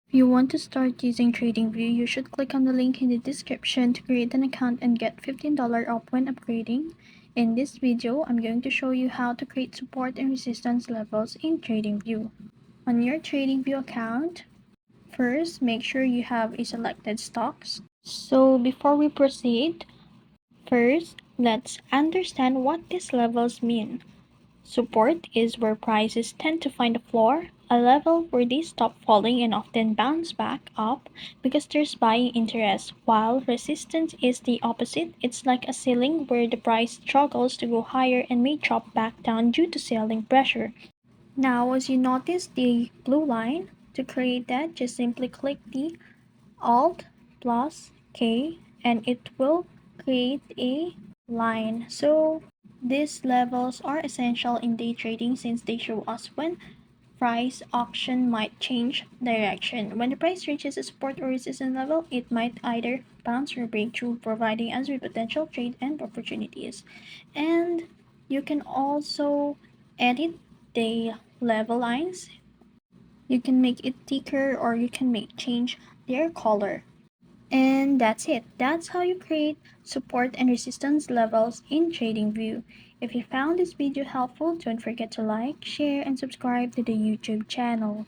If you want to start using TradingView, you should click on the link in the description to create an account and get $15 off when upgrading. In this video, I'm going to show you how to create support and resistance levels in TradingView. On your TradingView account, first make sure you have a selected stocks. So before we proceed, first let's understand what these levels mean. Support is where prices tend to find a floor, a level where they stop falling and often bounce back up because there's buying interest, while resistance is the opposite. It's like a ceiling where the price struggles to go higher and may drop back down due to selling pressure. Now, as you notice the blue line, to create that, just simply click the Alt plus K and it will create a line. So these levels are essential in day trading since they show us when price action might change direction. When the price reaches a support or resistance level, it might either bounce or break through, providing us with potential trade and opportunities. And you can also edit the level lines. You can make it thicker or you can make change their color. And that's it. That's how you create support and resistance levels in TradingView. If you found this video helpful, don't forget to like, share, and subscribe to the YouTube channel.